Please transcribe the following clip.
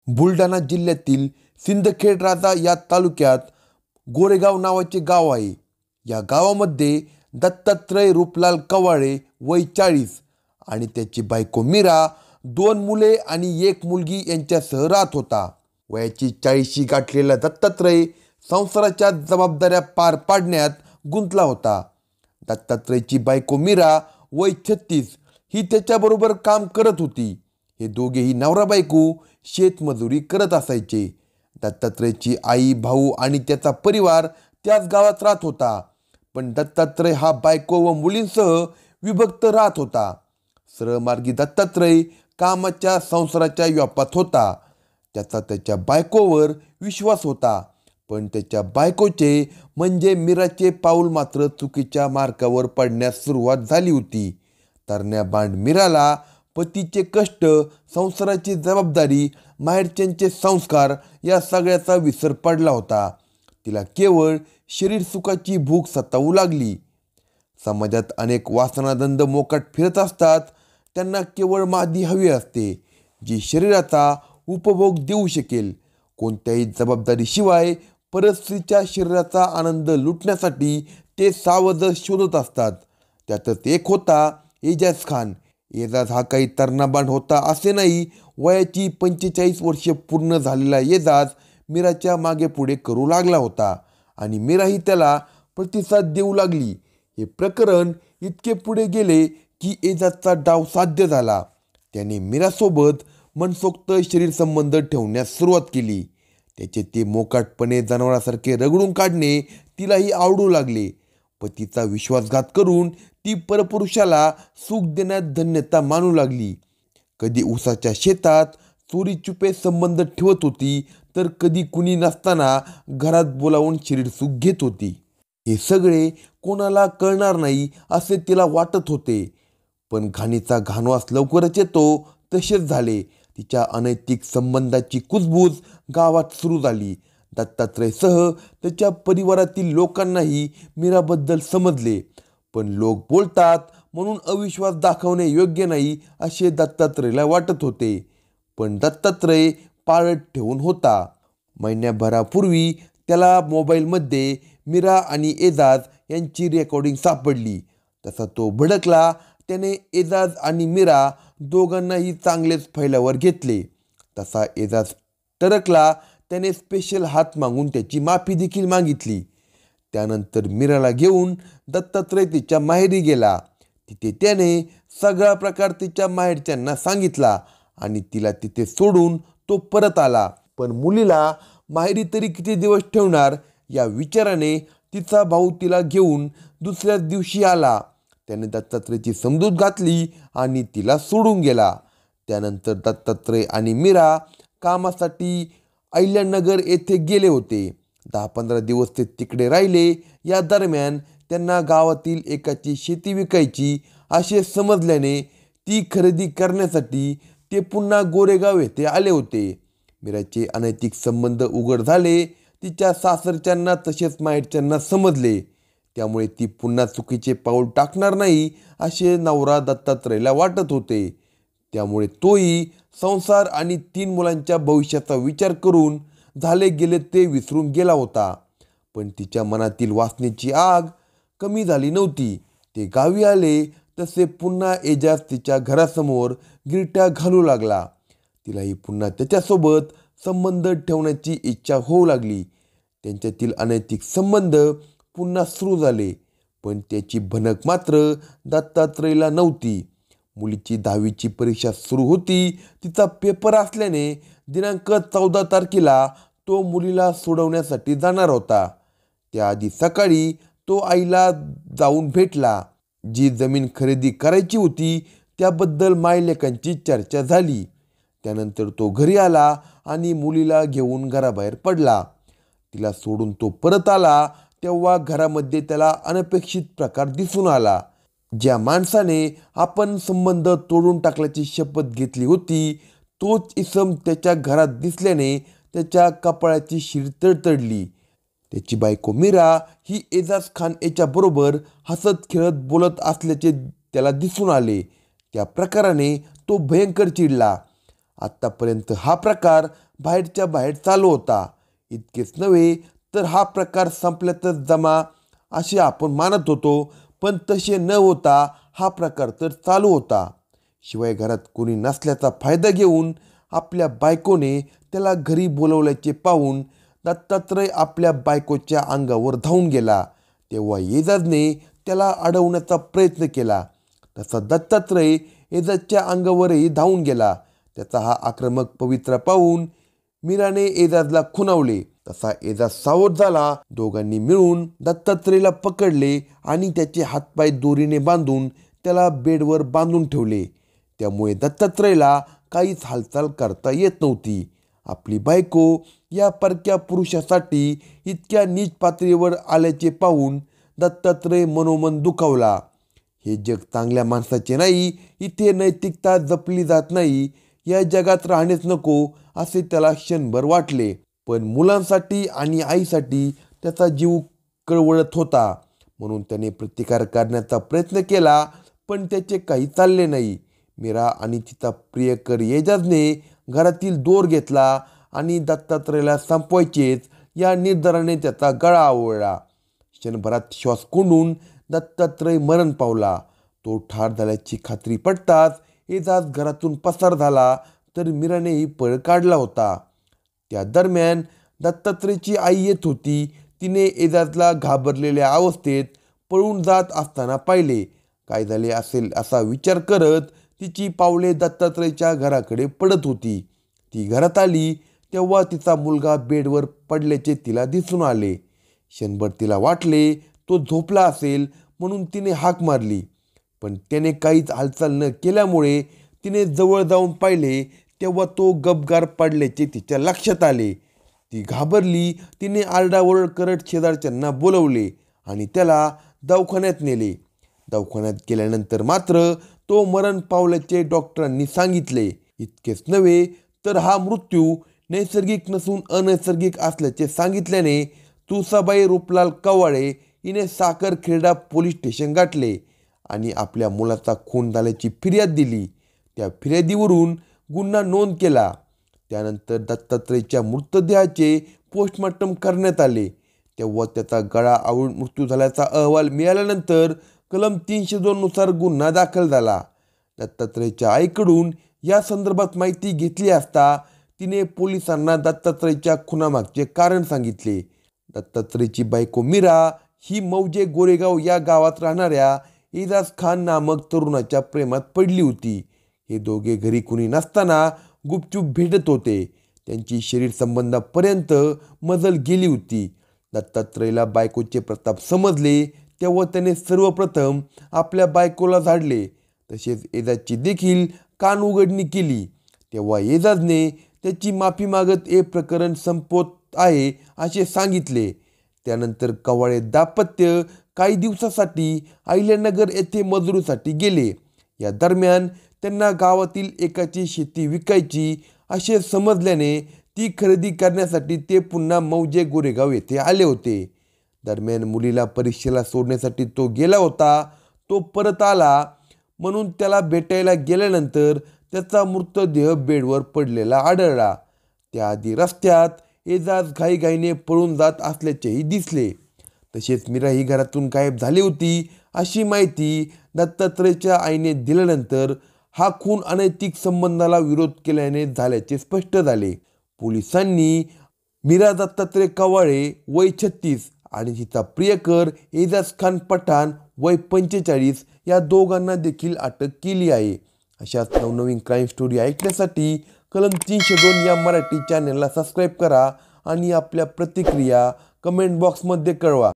बुलढाणा जिल्ह्यातील सिंदखेड राजा या तालुक्यात गोरेगाव नावाचे गाव आहे. या गावामध्ये दत्तात्रय रूपलाल कवाळे वय 40 आणि त्याची बायको मीरा, 2 मुले आणि 1 मुलगी यांच्यासह राहत होता. वयाची 40शी गाठलेला दत्तात्रय संसाराच्या जबाबदाऱ्या पार पाडण्यात गुंतला होता. दत्तात्रयची बायको मीरा वय 36 ही त्याच्याबरोबर काम करत होती. हे दोघेही नवरा बायको शेतमजुरी करत असायचे. दत्तात्रयची आई, भाऊ आणि त्याचा परिवार त्याच गावात राहत होता. पण दत्तात्रय हा बायको व मुलींसह विभक्त राहत होता. सरळमार्गी दत्तात्रय कामाच्या संसाराच्या व्यापात होता. त्याचा त्याच्या बायकोवर विश्वास होता, पण त्याच्या बायकोचे म्हणजे मीराचे पाऊल मात्र चुकीच्या मार्गावर पडण्यास सुरुवात झाली होती. तरण्या बांड मीराला पतीचे कष्ट, संसाराची जबाबदारी, माहेरच्यांचे संस्कार या सगळ्याचा विसर पडला होता. तिला केवळ शरीर सुखाची भूक सतावू लागली. समाजात अनेक वासनाधंद मोकाट फिरत असतात. त्यांना केवळ मादी हवी असते, जी शरीराचा उपभोग देऊ शकेल. कोणत्याही जबाबदारीशिवाय परस्त्रीच्या शरीराचा आनंद लुटण्यासाठी ते सावध शोधत असतात. त्यातच एक होता एजाज खान. एजाज हा काही तरणाबांड होता असे नाही. वयाची 45 वर्षे पूर्ण झालेला एजाज मीराच्या मागे पुढे करू लागला होता आणि मीराही त्याला प्रतिसाद देऊ लागली. हे प्रकरण इतके पुढे गेले की एजाजचा डाव साध्य झाला. त्याने मीरासोबत मनसोक्त शरीर संबंध ठेवण्यास सुरुवात केली. त्याचे ते मोकाटपणे जनावरासारखे रगडून काढणे तिलाही आवडू लागले. पतीचा विश्वासघात करून ती परपुरुषाला सुख देण्यात धन्यता मानू लागली. कधी उसाच्या शेतात चोरी चुपे संबंध ठेवत होती, तर कधी कुणी नसताना घरात बोलावून शरीर सुख घेत होती. हे सगळे कोणाला कळणार नाही असे तिला वाटत होते. पण घाणीचा घाणवास लवकरच येतो तसेच झाले. तिच्या अनैतिक संबंधाची कुजबूज गावात सुरू झाली. दत्तात्रयसह त्याच्या परिवारातील लोकांनाही मीराबद्दल समजले. पण लोक बोलतात म्हणून अविश्वास दाखवणे योग्य नाही असे दत्तात्रयला वाटत होते. पण दत्तात्रय पाळत ठेवून होता. महिन्याभरापूर्वी त्याला मोबाईलमध्ये मीरा आणि एजाज यांची रेकॉर्डिंग सापडली. तसा तो भडकला. त्याने एजाज आणि मीरा दोघांनाही चांगलेच फैलावर घेतले. तसा एजाज टरकला. त्याने स्पेशल हात मागून त्याची माफी देखील मागितली. त्यानंतर मीराला घेऊन दत्तात्रय तिच्या माहेरी गेला. तिथे त्याने सगळा प्रकार तिच्या माहेरच्यांना सांगितला आणि तिला तिथे सोडून तो परत आला. पण मुलीला माहेरी तरी किती दिवस ठेवणार या विचाराने तिचा भाऊ तिला घेऊन दुसऱ्याच दिवशी आला. त्याने दत्तात्रयची समजूत घातली आणि तिला सोडून गेला. त्यानंतर दत्तात्रय आणि मीरा कामासाठी अहिल्यानगर येथे गेले होते. 10-15 दिवस ते तिकडे राहिले. या दरम्यान त्यांना गावातील एकाची शेती विकायची असे समजल्याने ती खरेदी करण्यासाठी ते पुन्हा गोरेगाव येथे आले होते. मीराचे अनैतिक संबंध उघड झाले. तिच्या सासरच्यांना तसेच माहेरच्यांना समजले. त्यामुळे ती पुन्हा चुकीचे पाऊल टाकणार नाही असे नवरा दत्तात्रयला वाटत होते. त्यामुळे तोही संसार आणि 3 मुलांच्या भविष्याचा विचार करून झाले गेले ते विसरून गेला होता. पण तिच्या मनातील वासनेची आग कमी झाली नव्हती. ते गावी आले तसे पुन्हा एजाज तिच्या घरासमोर गिरट्या घालू लागला. तिलाही पुन्हा त्याच्यासोबत संबंध ठेवण्याची इच्छा होऊ लागली. त्यांच्यातील अनैतिक संबंध पुन्हा सुरू झाले. पण त्याची भनक मात्र दत्तात्रयला नव्हती. मुलीची 10वीची परीक्षा सुरू होती. तिचा पेपर असल्याने दिनांक 14 तारखेला तो मुलीला सोडवण्यासाठी जाणार होता. त्याआधी सकाळी तो आईला जाऊन भेटला. जी जमीन खरेदी करायची होती त्याबद्दल मायलेकांची चर्चा झाली. त्यानंतर तो घरी आला आणि मुलीला घेऊन घराबाहेर पडला. तिला सोडून तो परत आला तेव्हा घरामध्ये त्याला अनपेक्षित प्रकार दिसून आला. ज्या माणसाने आपण संबंध तोडून टाकल्याची शपथ घेतली होती तोच इसम त्याच्या घरात दिसल्याने त्याच्या कपाळाची शीर तडतडली. त्याची बायको मीरा ही एजाज खान याच्याबरोबर हसत खेळत बोलत असल्याचे त्याला दिसून आले. त्या प्रकाराने तो भयंकर चिडला. आत्तापर्यंत हा प्रकार बाहेरच्या बाहेर चालू होता. इतकेच नव्हे तर हा प्रकार संपल्यातच जमा असे आपण मानत होतो, पण तसे न होता हा प्रकार तर चालू होता. शिवाय घरात कोणी नसल्याचा फायदा घेऊन आपल्या बायकोने त्याला घरी बोलवल्याचे पाहून दत्तात्रय आपल्या बायकोच्या अंगावर धावून गेला. तेव्हा एजाजने त्याला अडवण्याचा प्रयत्न केला. तसा दत्तात्रय एजाजच्या अंगावरही धावून गेला. त्याचा हा आक्रमक पवित्रा पाहून मीराने एजाजला खुणावले. तसा एजाज सावध झाला. दोघांनी मिळून दत्तात्रयला पकडले आणि त्याचे हातपाय दोरीने बांधून त्याला बेडवर बांधून ठेवले. त्यामुळे दत्तात्रयला काहीच हालचाल करता येत नव्हती. आपली बायको या परक्या पुरुषासाठी इतक्या नीच पातळीवर आल्याचे पाहून दत्तात्रय मनोमन दुखावला. हे जग चांगल्या माणसाचे नाही, इथे नैतिकता जपली जात नाही, या जगात राहणेच नको असे त्याला क्षणभर वाटले. पण मुलांसाठी आणि आईसाठी त्याचा जीव कळवळत होता. म्हणून त्याने प्रतिकार करण्याचा प्रयत्न केला, पण त्याचे काही चालले नाही. मीरा आणि तिचा प्रियकर एजाजने घरातील दोर घेतला आणि दत्तात्रयला संपवायचेच या निर्धाराने त्याचा गळा आवळला. क्षणभरात श्वास कोंडून दत्तात्रय मरण पावला. तो ठार झाल्याची खात्री पडताच एजाज घरातून पसार झाला, तर मीरानेही पळ काढला होता. त्या दरम्यान दत्तात्रयची आई येत होती. तिने एजाजला घाबरलेल्या अवस्थेत पळून जात असताना पाहिले. काय झाले असेल असा विचार करत तिची पावले दत्तात्रयच्या घराकडे पडत होती. ती घरात आली तेव्हा तिचा मुलगा बेडवर पडल्याचे तिला दिसून आले. क्षणभर तिला वाटले तो झोपला असेल, म्हणून तिने हाक मारली. पण त्याने काहीच हालचाल न केल्यामुळे तिने जवळ जाऊन पाहिले तेव्हा तो गपगार पडल्याचे तिच्या लक्षात आले. ती घाबरली. तिने आरडाओरड करत शेजारच्यांना बोलवले आणि त्याला दवाखान्यात नेले. दवाखान्यात गेल्यानंतर मात्र तो मरण पावल्याचे डॉक्टरांनी सांगितले. इतकेच नव्हे तर हा मृत्यू नैसर्गिक नसून अनैसर्गिक असल्याचे सांगितल्याने तुळसाबाई रूपलाल कव्वाळे हिने साखरखेर्डा पोलीस स्टेशन गाठले आणि आपल्या मुलाचा खून झाल्याची फिर्याद दिली. त्या फिर्यादीवरून गुन्हा नोंद केला. त्यानंतर दत्तात्रयच्या मृतदेहाचे पोस्टमॉर्टम करण्यात आले. तेव्हा त्याचा गळा आवळून मृत्यू झाल्याचा अहवाल मिळाल्यानंतर कलम 302 नुसार गुन्हा दाखल झाला. दत्तात्रयच्या आईकडून या संदर्भात माहिती घेतली असता तिने पोलिसांना दत्तात्रयच्या खुनामागचे कारण सांगितले. दत्तात्रयची बायको मीरा ही मौजे गोरेगाव या गावात राहणाऱ्या एजाज खान नामक तरुणाच्या प्रेमात पडली होती. हे दोघे घरी कुणी नसताना गुपचूप भेटत होते. त्यांची शरीर संबंधापर्यंत मजल गेली होती. दत्तात्रयला बायकोचे प्रताप समजले तेव्हा त्याने सर्वप्रथम आपल्या बायकोला झाडले. तसेच एजाजची देखील कान उघडणी केली. तेव्हा एजाजने त्याची माफी मागत हे प्रकरण संपवत आहे असे सांगितले. त्यानंतर कव्वाळे दाम्पत्य काही दिवसासाठी अहिल्यानगर येथे मजुरीसाठी गेले. या दरम्यान त्यांना गावातील एकाची शेती विकायची असे समजल्याने ती खरेदी करण्यासाठी ते पुन्हा मौजे गोरेगाव येथे आले होते. दरम्यान मुलीला परीक्षेला सोडण्यासाठी तो गेला होता. तो परत आला म्हणून त्याला भेटायला गेल्यानंतर त्याचा मृतदेह बेडवर पडलेला आढळला. त्याआधी रस्त्यात एजाज घाईघाईने पळून जात असल्याचेही दिसले. तसेच मीरा ही घरातून गायब झाली होती अशी माहिती दत्तात्रयच्या आईने दिल्यानंतर हा खून अनैतिक संबंधाला विरोध केल्याने झाल्याचे स्पष्ट झाले. पोलिसांनी मीरा दत्तात्रय कव्वाळे वय 36 आणि तिचा प्रियकर एजाज खान पठाण वय 45 या दोघांना देखील अटक केली आहे. अशाच नवनवीन क्राईम स्टोरी ऐकण्यासाठी कलम 302 या मराठी चॅनलला सबस्क्राईब करा आणि आपल्या प्रतिक्रिया कमेंट बॉक्समध्ये कळवा.